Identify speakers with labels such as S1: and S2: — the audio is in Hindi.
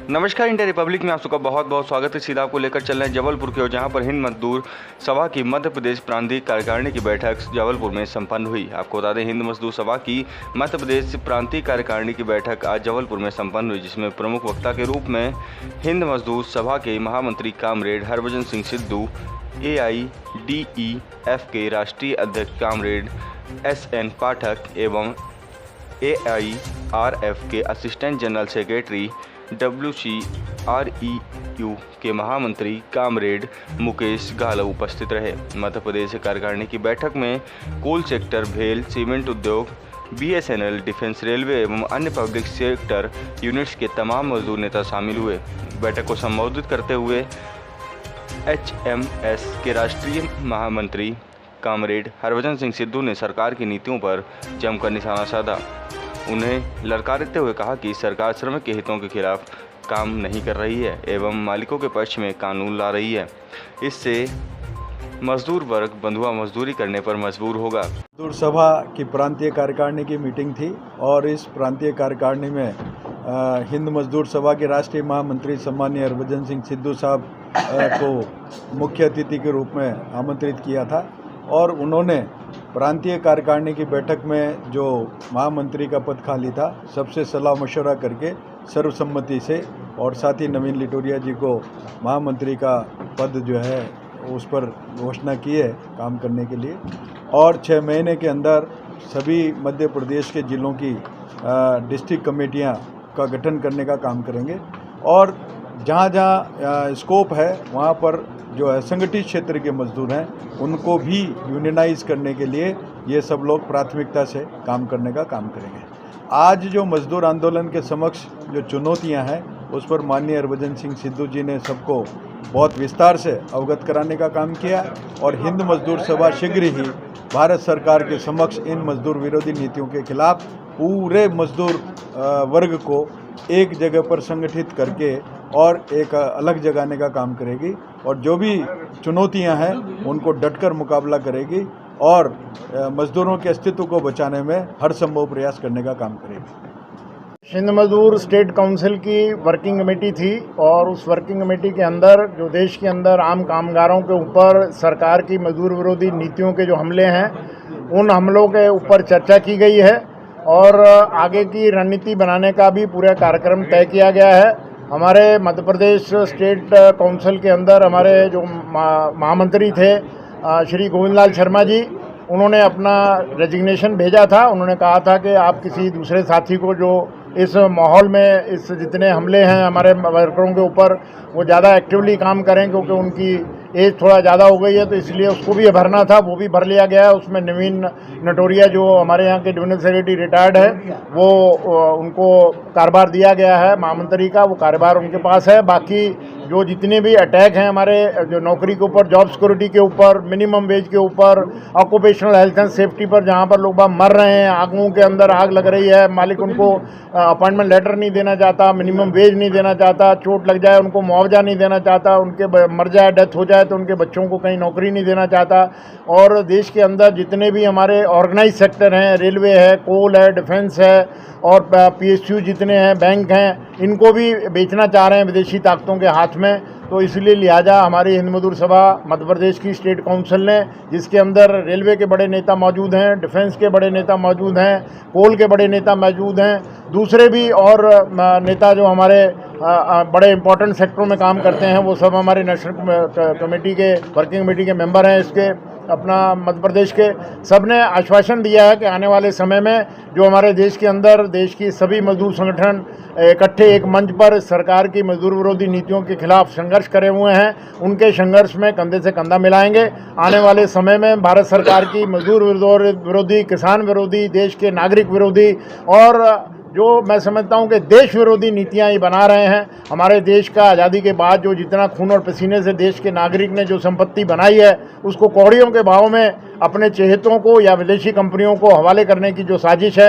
S1: नमस्कार, इंडिया रिपब्लिक में आप सबका बहुत बहुत स्वागत है। सीधा आपको लेकर चल रहे हैं जबलपुर की ओर, जहां पर हिंद मजदूर सभा की मध्य प्रदेश प्रांतीय कार्यकारिणी की बैठक जबलपुर में संपन्न हुई। आपको बता दें, हिंद मजदूर सभा की मध्य प्रदेश प्रांतीय कार्यकारिणी की बैठक आज जबलपुर में संपन्न हुई, जिसमें प्रमुख वक्ता के रूप में हिंद मजदूर सभा के महामंत्री कामरेड हरभजन सिंह सिद्धू, AIDEF के राष्ट्रीय अध्यक्ष कामरेड SN पाठक एवं AIRF के असिस्टेंट जनरल सेक्रेटरी WCREU के महामंत्री कामरेड मुकेश गाला उपस्थित रहे। मध्य प्रदेश कार्यकारिणी की बैठक में कोल सेक्टर, भेल, सीमेंट उद्योग, BSNL, डिफेंस, रेलवे एवं अन्य पब्लिक सेक्टर यूनिट्स के तमाम मजदूर नेता शामिल हुए। बैठक को संबोधित करते हुए HMS के राष्ट्रीय महामंत्री कामरेड हरभजन सिंह सिद्धू ने सरकार की नीतियों पर जमकर निशाना साधा। उन्हें ललकारते हुए कहा कि सरकार श्रमिक के हितों के खिलाफ काम नहीं कर रही है एवं मालिकों के पक्ष में कानून ला रही है। इससे मजदूर वर्ग बंधुआ मजदूरी करने पर मजबूर होगा।
S2: मजदूर सभा की प्रांतीय कार्यकारिणी की मीटिंग थी और इस प्रांतीय कार्यकारिणी में हिंद मजदूर सभा के राष्ट्रीय महामंत्री सम्मानीय हरभजन सिंह सिद्धू साहब को मुख्य अतिथि के रूप में आमंत्रित किया था और उन्होंने प्रांतीय कार्यकारिणी की बैठक में जो महामंत्री का पद खाली था, सबसे सलाह मशवरा करके सर्वसम्मति से और साथ ही नवीन लिटोरिया जी को महामंत्री का पद जो है उस पर घोषणा की है काम करने के लिए। और 6 महीने के अंदर सभी मध्य प्रदेश के जिलों की डिस्ट्रिक्ट कमेटियां का गठन करने का काम करेंगे और जहाँ जहाँ स्कोप है वहाँ पर जो असंगठित क्षेत्र के मजदूर हैं उनको भी यूनियनाइज करने के लिए ये सब लोग प्राथमिकता से काम करने का काम करेंगे। आज जो मजदूर आंदोलन के समक्ष जो चुनौतियां हैं उस पर माननीय हरभजन सिंह सिद्धू जी ने सबको बहुत विस्तार से अवगत कराने का काम किया और हिंद मजदूर सभा शीघ्र ही भारत सरकार के समक्ष इन मजदूर विरोधी नीतियों के खिलाफ पूरे मजदूर वर्ग को एक जगह पर संगठित करके और एक अलग जगाने का काम करेगी और जो भी चुनौतियां हैं उनको डटकर मुकाबला करेगी और मजदूरों के अस्तित्व को बचाने में हर संभव प्रयास करने का काम करेगी।
S3: हिंद मजदूर स्टेट काउंसिल की वर्किंग कमेटी थी और उस वर्किंग कमेटी के अंदर जो देश के अंदर आम कामगारों के ऊपर सरकार की मजदूर विरोधी नीतियों के जो हमले हैं उन हमलों के ऊपर चर्चा की गई है और आगे की रणनीति बनाने का भी पूरा कार्यक्रम तय किया गया है। हमारे मध्य प्रदेश स्टेट काउंसिल के अंदर हमारे जो महामंत्री थे श्री गोविंद लाल शर्मा जी, उन्होंने अपना रेजिग्नेशन भेजा था। उन्होंने कहा था कि आप किसी दूसरे साथी को जो इस माहौल में इस जितने हमले हैं हमारे वर्करों के ऊपर वो ज़्यादा एक्टिवली काम करें, क्योंकि उनकी एज थोड़ा ज़्यादा हो गई है तो इसलिए उसको भी भरना था, वो भी भर लिया गया है। उसमें नवीन नटोरिया जो हमारे यहाँ के डिविजनल सेक्रेटरी रिटायर्ड है वो उनको कार्यभार दिया गया है महामंत्री का, वो कार्यभार उनके पास है। बाकी जो जितने भी अटैक हैं हमारे जो नौकरी के ऊपर, जॉब सिक्योरिटी के ऊपर, मिनिमम वेज के ऊपर, ऑक्यूपेशनल हेल्थ एंड सेफ्टी पर जहाँ पर लोग मर रहे हैं, आगों के अंदर आग लग रही है, मालिक उनको अपॉइंटमेंट लेटर नहीं देना चाहता, मिनिमम वेज नहीं देना चाहता, चोट लग जाए उनको मुआवजा नहीं देना चाहता, उनके मर जाए, डेथ हो जाए तो उनके बच्चों को कहीं नौकरी नहीं देना चाहता। और देश के अंदर जितने भी हमारे ऑर्गेनाइज सेक्टर हैं, रेलवे है, कोल है, डिफेंस है और PSU जितने हैं, बैंक हैं, इनको भी बेचना चाह रहे हैं विदेशी ताकतों के हाथ में। तो इसलिए लिहाजा हमारी हिंद मजदूर सभा मध्य प्रदेश की स्टेट काउंसिल ने, जिसके अंदर रेलवे के बड़े नेता मौजूद हैं, डिफेंस के बड़े नेता मौजूद हैं, कोल के बड़े नेता मौजूद हैं, दूसरे भी और नेता जो हमारे बड़े इंपॉर्टेंट सेक्टरों में काम करते हैं वो सब हमारे नेशनल कमेटी के वर्किंग कमेटी के मेंबर हैं इसके अपना मध्य प्रदेश के। सब ने आश्वासन दिया है कि आने वाले समय में जो हमारे देश के अंदर देश की सभी मजदूर संगठन इकट्ठे एक मंच पर सरकार की मजदूर विरोधी नीतियों के खिलाफ संघर्ष करे हुए हैं, उनके संघर्ष में कंधे से कंधा मिलाएंगे। आने वाले समय में भारत सरकार की मजदूर विरोधी, किसान विरोधी, देश के नागरिक विरोधी और जो मैं समझता हूं कि देश विरोधी नीतियां ये बना रहे हैं। हमारे देश का आज़ादी के बाद जो जितना खून और पसीने से देश के नागरिक ने जो संपत्ति बनाई है उसको कौड़ियों के भाव में अपने चहेतों को या विदेशी कंपनियों को हवाले करने की जो साजिश है